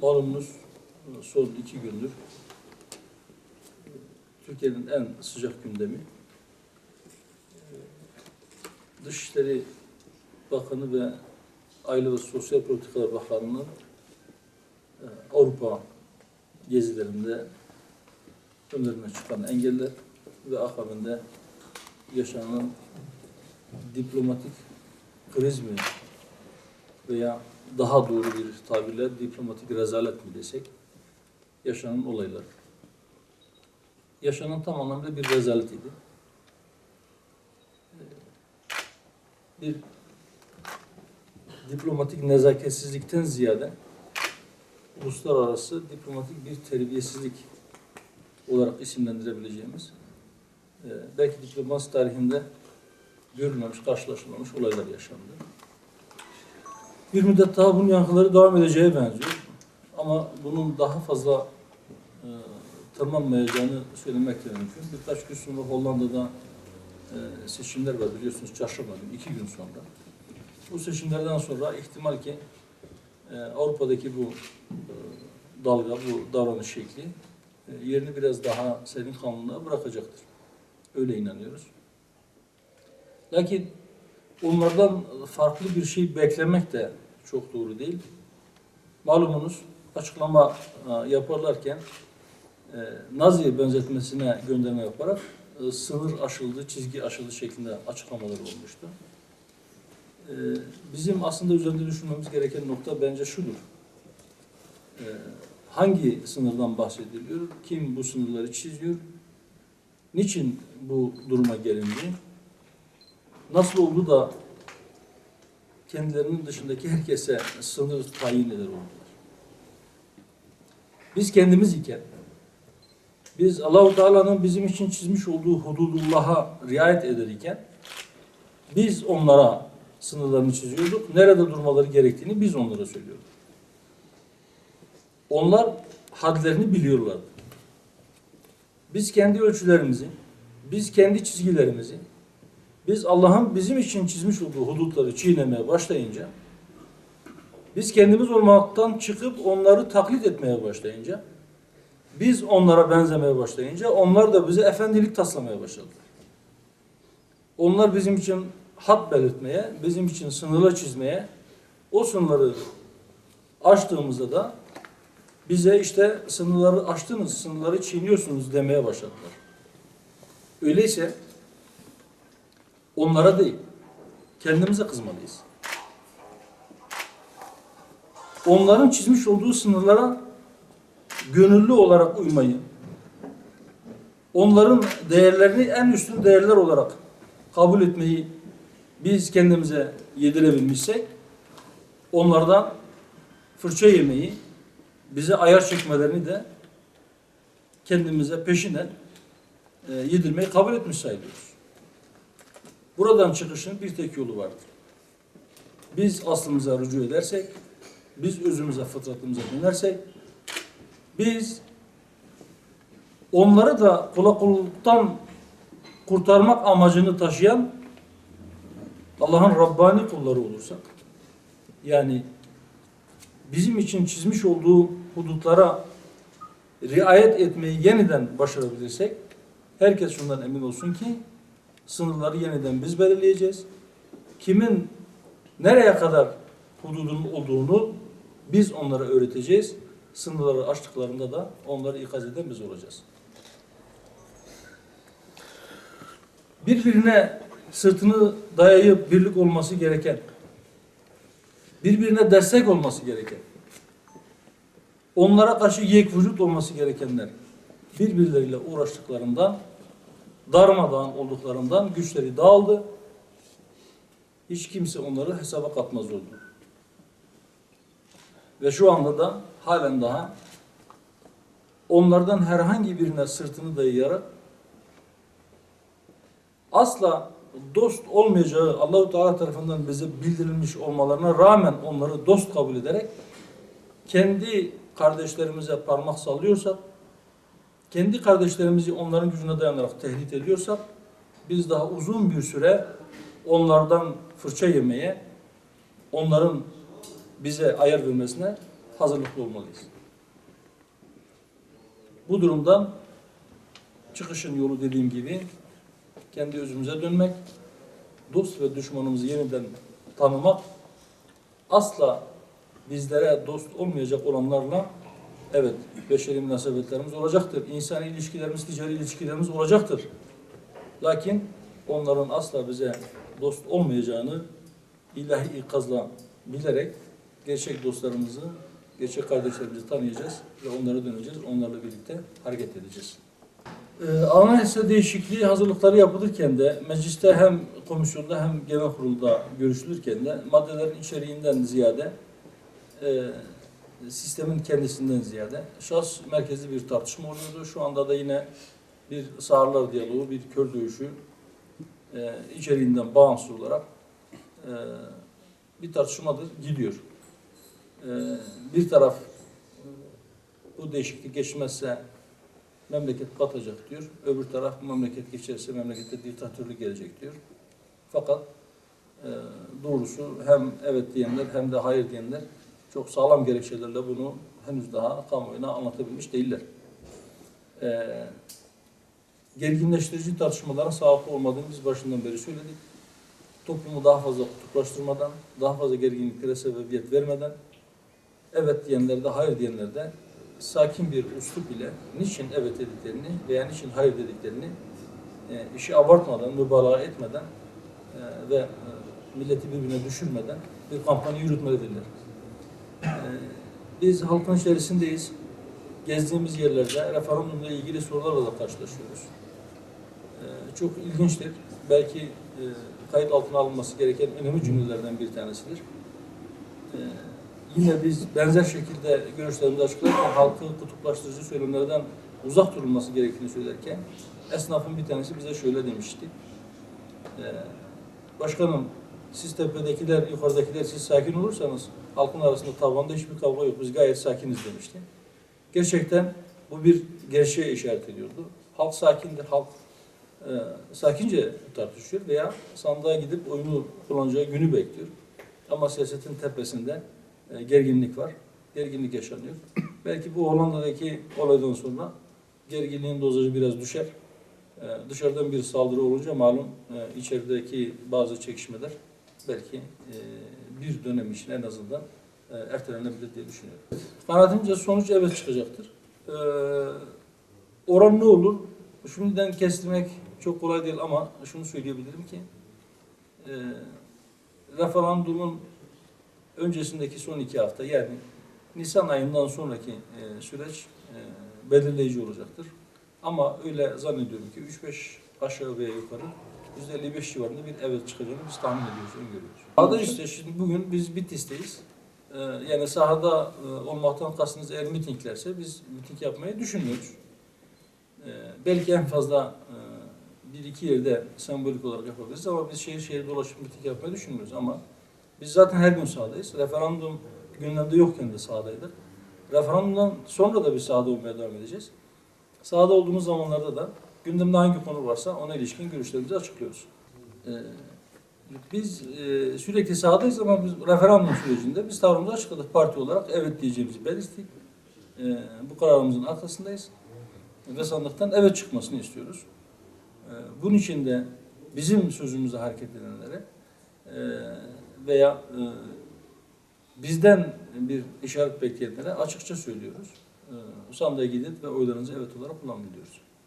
Malumunuz son 2 gündür Türkiye'nin en sıcak gündemi Dışişleri Bakanı ve Aile ve Sosyal Politikalar Bakanı'nın Avrupa gezilerinde önlerine çıkan engeller ve akabinde yaşanan diplomatik kriz mi veya daha doğru bir tabirle diplomatik rezalet mi desek, yaşanan olaylar. Yaşanan tam anlamda bir rezalet idi. Bir diplomatik nezaketsizlikten ziyade uluslararası diplomatik bir terbiyesizlik olarak isimlendirebileceğimiz belki diplomasi tarihinde görülmemiş, karşılaşılmamış olaylar yaşandı. Bir müddet daha bunun yankıları devam edeceğe benziyor. Ama bunun daha fazla tırmanmayacağını söylemek de mümkün. Birkaç gün sonra Hollanda'da seçimler var biliyorsunuz, çarşamba günü, 2 gün sonra. Bu seçimlerden sonra ihtimal ki Avrupa'daki bu dalga, bu davranış şekli yerini biraz daha serin kanlılığa bırakacaktır. Öyle inanıyoruz. Lakin onlardan farklı bir şey beklemek de çok doğru değil. Malumunuz açıklama yaparlarken Nazi'ye benzetmesine gönderme yaparak sınır aşıldı, çizgi aşıldı şeklinde açıklamalar olmuştu. Bizim aslında üzerinde düşünmemiz gereken nokta bence şudur. Hangi sınırdan bahsediliyor? Kim bu sınırları çiziyor? Niçin bu duruma gelindi? Nasıl oldu da kendilerinin dışındaki herkese sınır tayin eder oldular? Biz kendimiz iken, biz Allah-u Teala'nın bizim için çizmiş olduğu hududullah'a riayet eder iken, biz onlara sınırlarını çiziyorduk. Nerede durmaları gerektiğini biz onlara söylüyorduk. Onlar hadlerini biliyorlardı. Biz kendi ölçülerimizi, biz kendi çizgilerimizi, biz Allah'ın bizim için çizmiş olduğu hudutları çiğnemeye başlayınca, biz kendimiz olmaktan çıkıp onları taklit etmeye başlayınca, biz onlara benzemeye başlayınca, onlar da bize efendilik taslamaya başladılar. Onlar bizim için hat belirtmeye, bizim için sınırlar çizmeye, o sınırları aştığımızda da bize işte sınırları aştınız, sınırları çiğniyorsunuz demeye başladılar. Öyleyse onlara değil, kendimize kızmalıyız. Onların çizmiş olduğu sınırlara gönüllü olarak uymayı, onların değerlerini en üstün değerler olarak kabul etmeyi biz kendimize yedirebilmişsek, onlardan fırça yemeyi, bize ayar çekmelerini de kendimize peşinden yedirmeyi kabul etmiş sayılıyoruz. Buradan çıkışın bir tek yolu vardır. Biz aslımıza rücu edersek, biz özümüze, fıtratımıza dönersek, biz onları da kula kulluktan kurtarmak amacını taşıyan Allah'ın Rabbani kulları olursak, yani bizim için çizmiş olduğu hudutlara riayet etmeyi yeniden başarabilirsek, herkes şundan emin olsun ki sınırları yeniden biz belirleyeceğiz. Kimin nereye kadar hududun olduğunu biz onlara öğreteceğiz. Sınırları aştıklarında da onları ikaz eden biz olacağız. Birbirine sırtını dayayıp birlik olması gereken, birbirine destek olması gereken, onlara karşı yek vücut olması gerekenler birbirleriyle uğraştıklarından, darmadağın olduklarından güçleri dağıldı. Hiç kimse onları hesaba katmaz oldu. Ve şu anda da halen daha onlardan herhangi birine sırtını dayayarak asla dost olmayacağı Allah-u Teala tarafından bize bildirilmiş olmalarına rağmen onları dost kabul ederek kendi kardeşlerimize parmak sallıyorsak kendi kardeşlerimizi onların gücüne dayanarak tehdit ediyorsak, biz daha uzun bir süre onlardan fırça yemeye, onların bize ayar vermesine hazırlıklı olmalıyız. Bu durumdan çıkışın yolu dediğim gibi kendi özümüze dönmek, dost ve düşmanımızı yeniden tanımak, asla bizlere dost olmayacak olanlarla evet beşeri münasebetlerimiz olacaktır. İnsani ilişkilerimiz, ticari ilişkilerimiz olacaktır. Lakin onların asla bize dost olmayacağını ilahi ikazla bilerek gerçek dostlarımızı, gerçek kardeşlerimizi tanıyacağız ve onlara döneceğiz. Onlarla birlikte hareket edeceğiz. Anayasa değişikliği hazırlıkları yapılırken de mecliste hem komisyonda hem genel kurulda görüşülürken de maddelerin içeriğinden ziyade sistemin kendisinden ziyade şahıs merkezli bir tartışma oluyordu. Şu anda da yine bir sağırlar diyaloğu, bir kör dövüşü içeriğinden bağımsız olarak bir tartışmadır, gidiyor. Bir taraf bu değişiklik geçmezse memleket batacak diyor. Öbür taraf bu memleket geçerse memlekette diktatörlük gelecek diyor. Fakat doğrusu hem evet diyenler hem de hayır diyenler çok sağlam gerekçelerle bunu henüz daha kamuoyuna anlatabilmiş değiller. Gerginleştirici tartışmaların sağlıklı olmadığını biz başından beri söyledik. Toplumu daha fazla kutuplaştırmadan, daha fazla gerginliklere sebebiyet vermeden, evet diyenler de hayır diyenler de sakin bir üslup ile niçin evet dediklerini veya niçin hayır dediklerini işi abartmadan, mübalağa etmeden ve milleti birbirine düşürmeden bir kampanya yürütmelidirler. Biz halkın içerisindeyiz. Gezdiğimiz yerlerde referandumla ilgili sorularla da karşılaşıyoruz. Çok ilginçtir. Belki kayıt altına alınması gereken önemli cümlelerden bir tanesidir. Yine biz benzer şekilde görüşlerimizi açıklarken halkı kutuplaştırıcı söylemlerden uzak durulması gerektiğini söylerken esnafın bir tanesi bize şöyle demişti. Başkanım, siz tepedekiler, yukarıdakiler siz sakin olursanız halkın arasında tavanda hiçbir kavga yok. Biz gayet sakiniz demişti. Gerçekten bu bir gerçeğe işaret ediyordu. Halk sakindir, halk sakince tartışıyor veya sandığa gidip oyunu kullanacağı günü bekliyor. Ama siyasetin tepesinde gerginlik var, gerginlik yaşanıyor. Belki bu Hollanda'daki olaydan sonra gerginliğin dozajı biraz düşer. Dışarıdan bir saldırı olunca malum içerideki bazı çekişmeler belki bir dönem için en azından ertelenebilir diye düşünüyorum. Kanaatimce sonuç evet çıkacaktır. Oran ne olur? Şimdiden kestirmek çok kolay değil ama şunu söyleyebilirim ki referandumun öncesindeki son 2 hafta yani Nisan ayından sonraki süreç belirleyici olacaktır. Ama öyle zannediyorum ki 3-5 aşağı veya yukarı %55 civarında bir evet çıkacağını biz tahmin ediyoruz, öngörüyoruz. Sahada işte şimdi bugün biz Bitlis'teyiz. Yani sahada olmaktan kastınız eğer mitinglerse biz miting yapmayı düşünmüyoruz. Belki en fazla 1-2 yerde sembolik olarak yapabiliriz ama biz şehir şehir dolaşıp miting yapmayı düşünmüyoruz ama biz zaten her gün sahadayız. Referandum gündemde yokken de sahadaydık. Referandumdan sonra da bir sahada olmaya devam edeceğiz. Sahada olduğumuz zamanlarda da gündemde hangi konu varsa ona ilişkin görüşlerimizi açıklıyoruz. Biz sürekli sahadayız ama biz referandum sürecinde biz tavrımızı açıkladık. Parti olarak evet diyeceğimizi belirttik. Bu kararımızın arkasındayız. Ve sandıktan evet çıkmasını istiyoruz. Bunun için de bizim sözümüze hareket edenlere veya bizden bir işaret bekleyenlere açıkça söylüyoruz. Sandığa gidin ve oylarınızı evet olarak kullanın diyoruz.